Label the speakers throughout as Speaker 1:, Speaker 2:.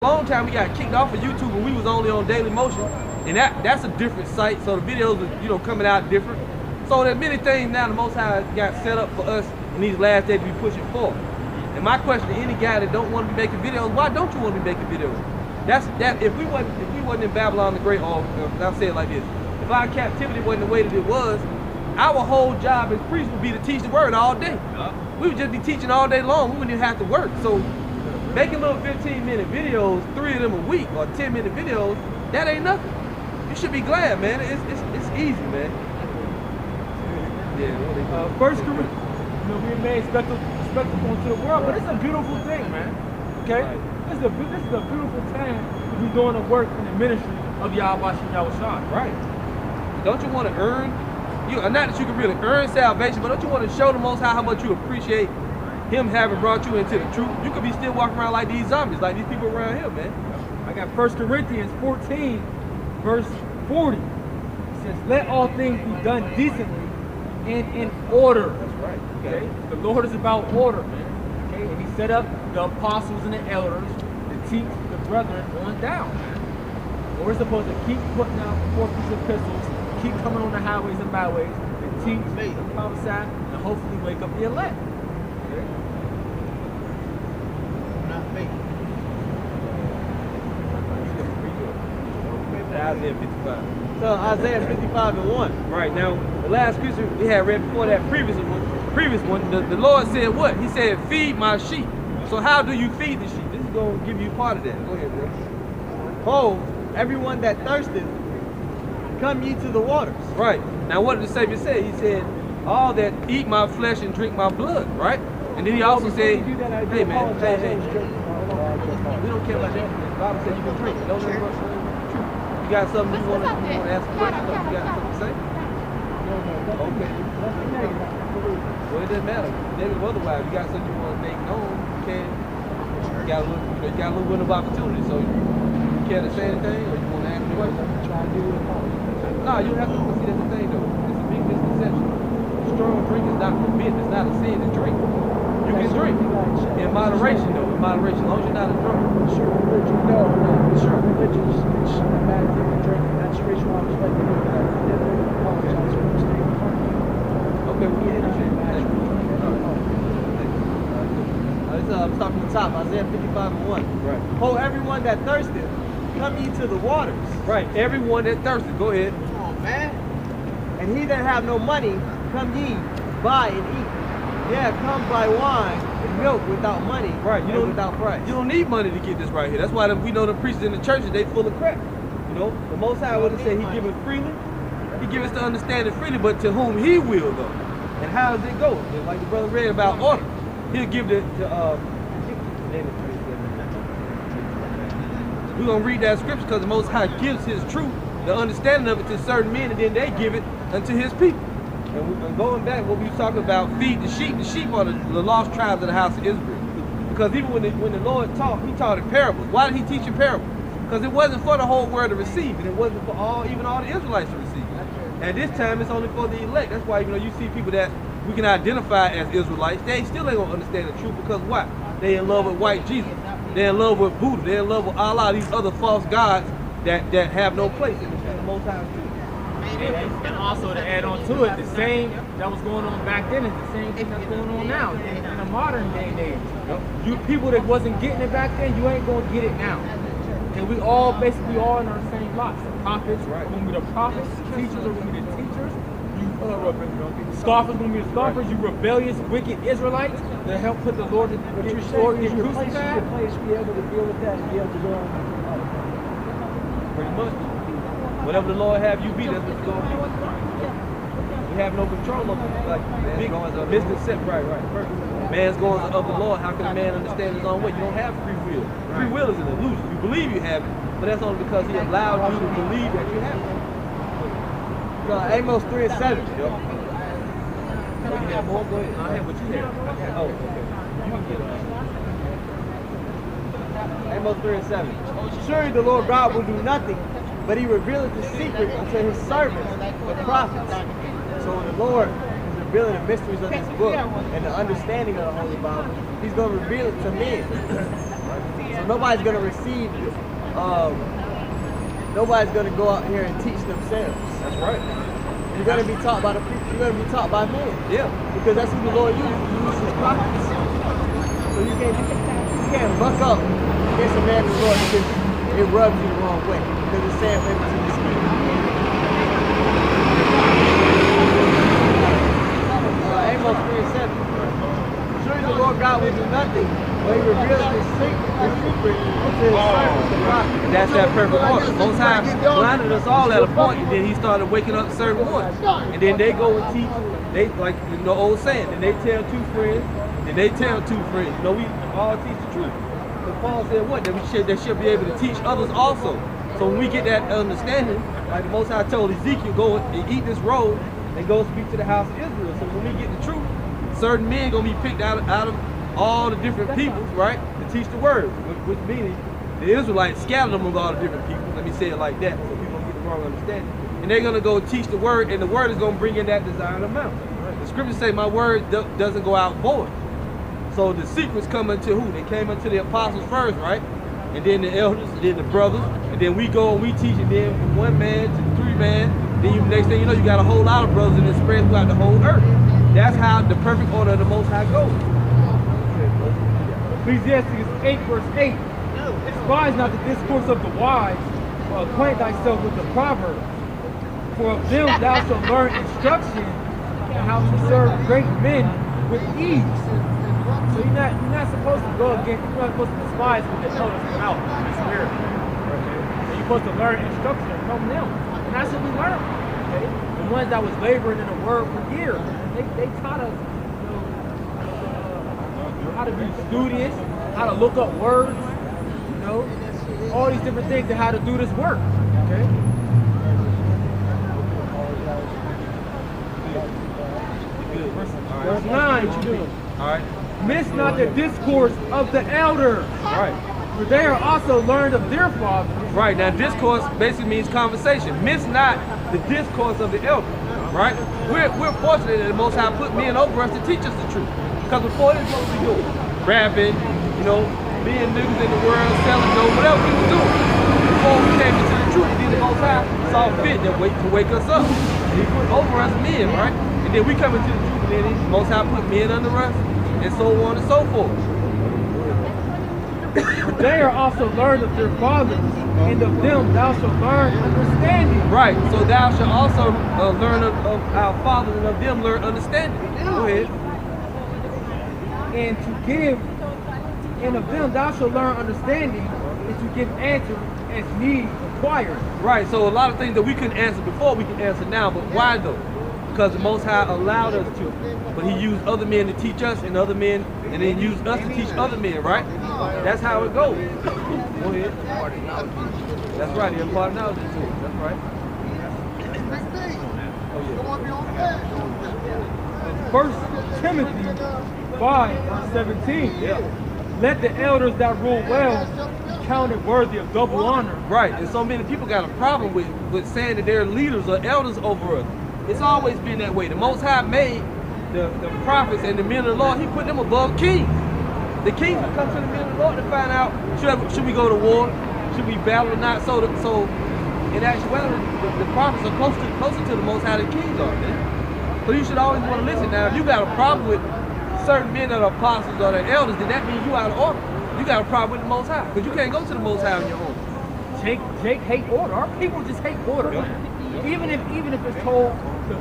Speaker 1: Long time we got kicked off of YouTube when we was only on Daily Motion, and that's a different site, so the videos are coming out different. So there's many things now the Most High got set up for us in these last days to be pushing forward. And my question to any guy that don't want to be making videos, why don't you want to be making videos? If we wasn't in Babylon the Great, or I'll say it like this, if our captivity wasn't the way that it was, our whole job as priests would be to teach the word all day. We would just be teaching all day long. We wouldn't even have to work. So making little 15-minute videos, 3 of them a week, or 10-minute videos, that ain't nothing. You should be glad, man. It's easy, man. Yeah.
Speaker 2: First Corinthians, we made spectacle to the world, but it's a beautiful thing, man. Okay, right. This is a beautiful time to be doing the work in the ministry of Yahweh Shai.
Speaker 1: Right. Don't you want to earn? Not that you can really earn salvation, but don't you want to show the Most High how much you appreciate Him having brought you into the truth? You could be still walking around like these zombies, like these people around here, man.
Speaker 2: I got 1 Corinthians 14, verse 40. It says, "Let all things be done decently and in order."
Speaker 1: That's right.
Speaker 2: Okay. The Lord is about order, man. Okay. And He set up the apostles and the elders to teach the brethren on down, man. So we're supposed to keep putting out forth these epistles, keep coming on the highways and byways, and teach, and prophesy, and hopefully wake up the elect.
Speaker 1: Isaiah 55.
Speaker 3: So Isaiah 55:1.
Speaker 1: Right, now the last scripture we had read before that previous one, the Lord said what? He said, "Feed my sheep." So how do you feed the sheep? This is going to give you part of that. Go ahead, bro.
Speaker 3: Behold, everyone that thirsteth, come ye to the waters.
Speaker 1: Right. Now what did the Savior say? He said, "All that eat my flesh and drink my blood." Right. And then he also said, "Hey man, hey, we don't care about that. The Bible said you can drink. Don't ever You got something you want to ask a question? You got something to say? Okay. Well, it doesn't matter. Maybe otherwise, you got something you want to make known, you can. You got a little bit of opportunity, so you care to say anything, or you want to ask a question? No, you don't have to. See, that's the thing, though. It's a big misconception. Strong drink is not forbidden. It's not a sin to drink. You can drink in moderation, though. In moderation, as long as you're not a drunk.
Speaker 4: Sure, religion, no. Sure, religion is a bad thing to drink. That's the reason why I was letting you know that. I apologize for mistaking.
Speaker 1: Okay, we can understand that.
Speaker 3: I'm starting from the top. Isaiah 55:1.
Speaker 1: Right.
Speaker 3: Behold, everyone that thirsteth, come ye to the waters.
Speaker 1: Right. Everyone that thirsty, go ahead.
Speaker 3: Come on, man. And he that have no money, come ye, buy and eat. Yeah, come buy wine and milk without money,
Speaker 1: right? You don't
Speaker 3: without price.
Speaker 1: You don't need money to get this right here. That's why we know the priests in the churches, they full of crap. The Most High would have said He give us freely. He give us to understand it freely, but to whom He will, though. And how does it go? Like the brother read about order, He'll give we're gonna read that scripture because the Most High gives His truth, the understanding of it to certain men, and then they give it unto His people. And going back, what we were talking about, feed the sheep are the lost tribes of the house of Israel. Because even when the Lord taught, He taught in parables. Why did He teach in parables? Because it wasn't for the whole world to receive, and it wasn't for even all the Israelites to receive. At this time, it's only for the elect. That's why you see people that we can identify as Israelites, they still ain't gonna understand the truth because why? They in love with white Jesus. They're in love with Buddha. They're in love with Allah, these other false gods that have no place in the Most High's truth.
Speaker 2: And also to add on to it, the same that was going on back then is the same thing that's going on now in the modern day and age. You people that wasn't getting it back then, you ain't gonna get it now. And we all basically all in our same lots. The prophets are gonna be the prophets, the teachers are gonna be the teachers, scoffers are gonna be the scoffers, you rebellious, wicked Israelites that help put the Lord in
Speaker 4: Your place to be able to deal with that and be able to go on.
Speaker 1: Pretty much. Whatever the Lord have you be, that's what you're going to be. We have no control over it. Like, misconception. Right. Man's going of the Lord. How can a man understand his own way? You don't have free will. Free will is an illusion. You believe you have it, but that's only because He allowed you to believe that you have it.
Speaker 3: Amos 3:7.
Speaker 1: Yep. You have more? Go ahead. I have what you have. Oh, okay. You can get it.
Speaker 3: Amos 3:7. Surely the Lord God will do nothing, but He revealeth His secret unto His servants, the prophets. So when the Lord is revealing the mysteries of this book and the understanding of the Holy Bible, He's going to reveal it to men. So nobody's gonna receive. Nobody's gonna go out here and teach themselves.
Speaker 1: That's right.
Speaker 3: You're gonna be taught by the people. You're gonna be taught by men.
Speaker 1: Yeah.
Speaker 3: Because that's who the Lord uses. He uses his prophets. So you can't buck up against a man of the Lord because it rubs you the wrong way. Because it's saying for everything to speak. Amos 3:7. Surely the Lord God will do nothing, but he reveals his secret unto his servants, the prophets.
Speaker 1: And that's that perfect order. Most High blinded us all at a point, and then he started waking up certain ones. And then they go and teach, they like the old saying, and they tell two friends, and they tell two friends. You know, we all teach the truth. But Paul said what? That they should be able to teach others also. So when we get that understanding, like the Most High told Ezekiel, go and eat this roll and go speak to the house of Israel. So when we get the truth, certain men gonna be picked out of all the different peoples, right, to teach the word, which meaning the Israelites scattered among all the different people. Let me say it like that, so people don't get the wrong understanding. And they're gonna go teach the word, and the word is gonna bring in that desired amount. The scriptures say, "My word doesn't go out void." So the secrets come unto who? They came unto the apostles first, right? And then the elders, and then the brothers, and then we go and we teach it. Then from 1 man to 3 man. Then you, next thing you know, you got a whole lot of brothers, and it spreads throughout the whole earth. That's how the perfect order of the Most High goes.
Speaker 2: Ecclesiastes 8 verse 8. Despise not the discourse of the wise, but acquaint thyself with the proverbs. For of them thou shalt learn instruction and how to serve great men with ease. So you're not supposed to go against, you're not supposed to despise what the elders come out in the spirit. Okay? So you're supposed to learn instruction from them. And that's what we learn. Okay? The ones that was laboring in the word for years. They taught us, how to be studious, how to look up words, all these different things and how to do this work. Okay? Verse 9.
Speaker 1: What you doing? All right.
Speaker 2: Miss not the discourse of the elders.
Speaker 1: All right.
Speaker 2: For they are also learned of their fathers.
Speaker 1: Right. Now, discourse basically means conversation. Miss not the discourse of the elders. Right? We're fortunate that the Most High put men over us to teach us the truth. Because before this, what was we doing? Rapping, being niggas in the world, selling dope, whatever we were doing. Before we came into the truth, then the Most High saw fit to wake us up. And he put over us men, right? And then we come into the truth, and then the Most High put men under us, and so on and so forth.
Speaker 2: They are also learned of their fathers, and of them thou shalt learn understanding.
Speaker 1: Right, so thou shalt also learn of our fathers, and of them learn understanding. Go ahead.
Speaker 2: And of them thou shalt learn understanding, and to give answer as need required.
Speaker 1: Right, so a lot of things that we couldn't answer before, we can answer now, but why though? Because the Most High allowed us to. But he used other men to teach us, and other men, and then used us to teach other men, right? That's how it goes. Go ahead. That's right, he imparted knowledge to us. That's right.
Speaker 2: First Timothy 5:17.
Speaker 1: Yeah.
Speaker 2: Let the elders that rule well be counted worthy of double honor.
Speaker 1: Right, and so many people got a problem with saying that they're leaders or elders over us. It's always been that way. The Most High made the prophets and the men of the Lord, he put them above kings. The kings would come to the men of the Lord to find out, should we go to war? Should we battle or not? So in actuality, the prophets are closer to the Most High than kings are, man. So you should always want to listen. Now, if you got a problem with certain men that are apostles or the elders, then that means you out of order. You got a problem with the Most High, because you can't go to the Most High on your own.
Speaker 2: Jake hate order. Our people just hate order.
Speaker 1: Yep.
Speaker 2: Even if it's told to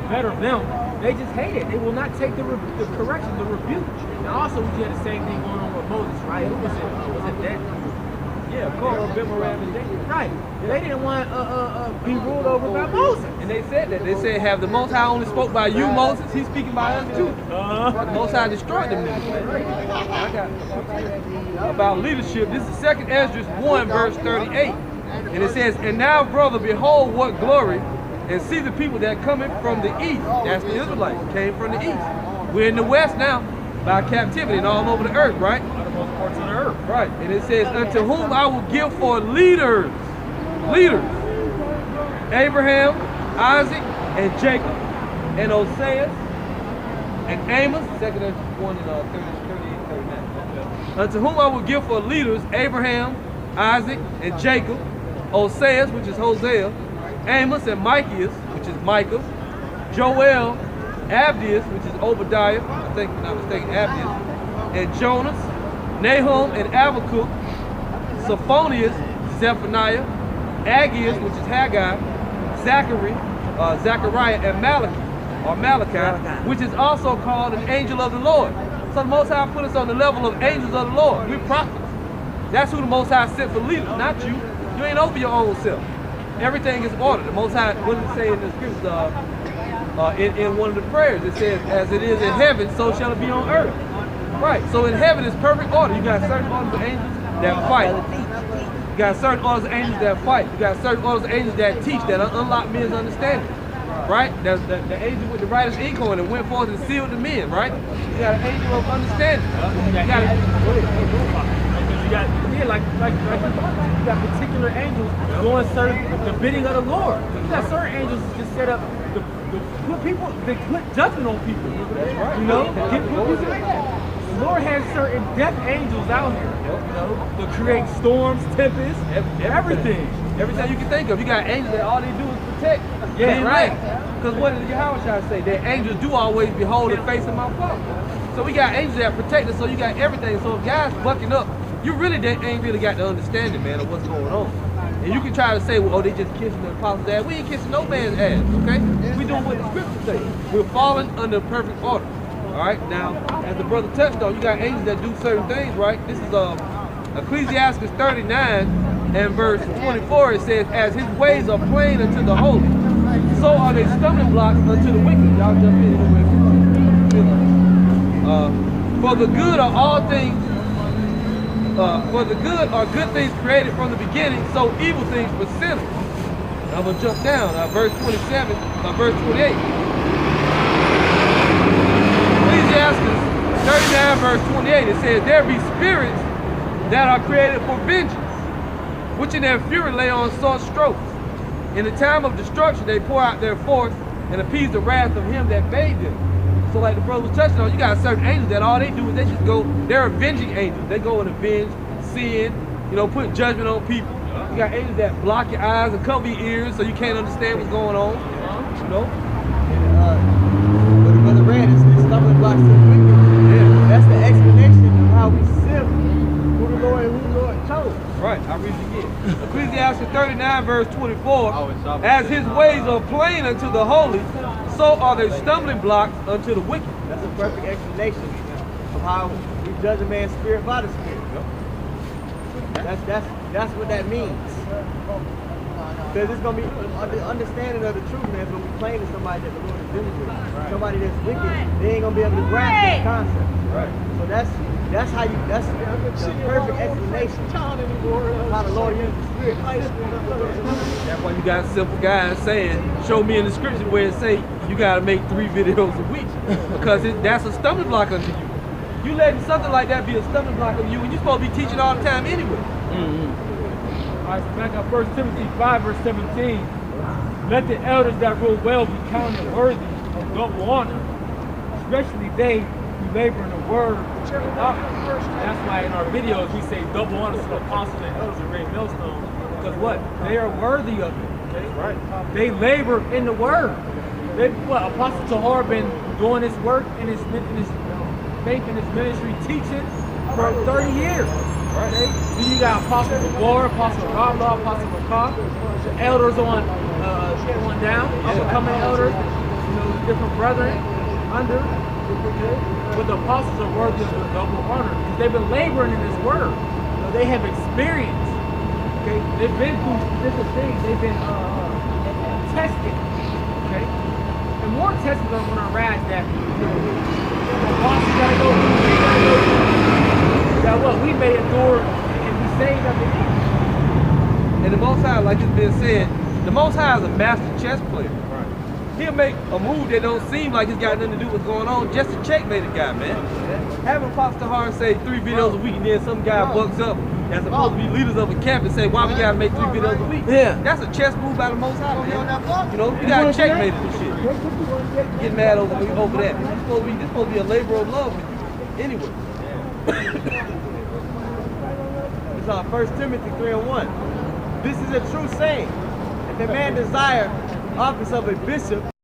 Speaker 2: better them, they just hate it. They will not take the correction, the rebuke. And also, we had the same thing going on with Moses, right? Who was it? Was it that?
Speaker 1: Yeah, Korah, Bimaram, and David.
Speaker 2: Right. They didn't want to be ruled over by Moses.
Speaker 1: And they said that. They said, have the Most High only spoke by you, Moses? He's speaking by us too. The Most High destroyed them niggas. I got about leadership. This is 2nd Esdras 1, verse 38. And it says, and now, brother, behold what glory, and see the people that coming from the east. That's the Israelites, came from the east. We're in the west now, by captivity and all over the earth, right?
Speaker 2: Most parts of the earth.
Speaker 1: Right, and it says, unto whom I will give for leaders, Abraham, Isaac, and Jacob, and Oseas, and Amos, 2nd Esdras 1 and 38, 39. unto whom I will give for leaders Abraham, Isaac, and Jacob, Oseas, which is Hosea, Amos and Micaiah, which is Micah, Joel, Abdias, which is Obadiah, I think I'm not mistaken, Abdias, and Jonas, Nahum and Habakkuk, Sophonius, Zephaniah, Aggeus, which is Haggai, Zechariah, and Malachi, which is also called an angel of the Lord. So the Most High put us on the level of angels of the Lord. We're prophets. That's who the Most High sent for leaders, not you. You ain't over your own self. Everything is ordered. The Most High, what does it say in the scriptures? In one of the prayers, it says, as it is in heaven, so shall it be on earth. Right, so in heaven is perfect order. You got certain orders of angels that fight. You got certain orders of angels that fight. You got certain orders of angels that teach, that unlock men's understanding. Right? The angel with the writer's ink on it went forth and sealed the men, right? You got an angel of understanding.
Speaker 2: You got particular angels doing the bidding of the Lord. You got certain angels just set up to put judgment on people. That's right. You know, the Lord has certain death angels out here, you know, to create storms, tempests, everything.
Speaker 1: Everything you can think of. You got angels that all they do is protect.
Speaker 2: Yeah, right.
Speaker 1: Because what did Yahweh say? That angels do always behold the face of my Father. So we got angels that protect us, so you got everything. So if guys bucking up, you really ain't really got the understanding, man, of what's going on. And you can try to say, well, oh, they just kissing the apostles' ass. We ain't kissing no man's ass, okay? We doing what the scriptures say. We're falling under perfect order. All right, now, as the brother touched on, you got angels that do certain things, right? This is Ecclesiastes 39 and verse 24. It says, as his ways are plain unto the holy, so are they stumbling blocks unto the wicked. Y'all jump in anyway. For the good are all things, for the good are good things created from the beginning, so evil things for sinners. I'm going to jump down, verse 27, verse 28. Ecclesiastes 39 verse 28, it says, there be spirits that are created for vengeance, which in their fury lay on sore strokes. In the time of destruction they pour out their force and appease the wrath of him that made them. So like the brother was touching on, you got certain angels that all they do is they just go, they're avenging angels. They go and avenge sin, you know, put judgment on people. You got angels that block your eyes and cover your ears so you can't understand what's going on, you know?
Speaker 3: And what the brother read is the stumbling blocks to the wicked. Yeah. That's the explanation of how we sift who the Lord and who the Lord chose.
Speaker 1: Right, I'll read it again. Ecclesiastes 39 verse 24, as his ways are plain unto the holy, so are they stumbling blocks unto the wicked.
Speaker 3: That's a perfect explanation of how we judge a man's spirit by the spirit. That's what that means. Because it's going to be the understanding of the truth, man. It's going to be plain to somebody that the Lord is dealing with. Right. Somebody that's wicked, they ain't going to be able to grasp that concept. Right. So that's the perfect explanation of how the Lord uses the spirit.
Speaker 1: That's why you got simple guys saying, show me in the scripture where it say you got to make 3 videos a week. Because that's a stumbling block unto you. You letting something like that be a stumbling block on you, and you're supposed to be teaching all the time anyway.
Speaker 2: All right, so back up 1 Timothy 5 verse 17. Let the elders that rule well be counted worthy of double honor, especially they who labor in the word. That's why in our videos we say double honor to the apostles and elders of Ray Millstone, because what? They are worthy of it. Okay? Right. They labor in the word. Apostle Thier been doing his work in his faith in his ministry, teaching for 30 years. Right. Okay? Then you got Apostle McGuire, Apostle Roblaw, Apostle McCaw, the elders on down, upcoming elders, you know, different brethren under. But the apostles are worthy of the double honor because they've been laboring in this word. You know, they have experience. Okay, they've been through different things. They've been tested. Okay, and more testing are going to arise that apostles gotta go through. We gotta go through. That what we may endure and be saved at the end.
Speaker 1: And the Most High, like it's been said, the Most High is a master chess player. He'll make a move that don't seem like it's got nothing to do with what's going on just to checkmate a guy, man. Having Pastor Hart say 3 videos a week and then some guy bucks up that's supposed to be leaders of a camp and say, why we gotta make 3 videos a week? Yeah. That's a chess move by the Most High, man. You know, you gotta checkmate this shit. Get mad over that. This supposed to be a labor of love with you. Anyway.
Speaker 3: 1 Timothy 3:1. This is a true saying. If a man desire office of a bishop,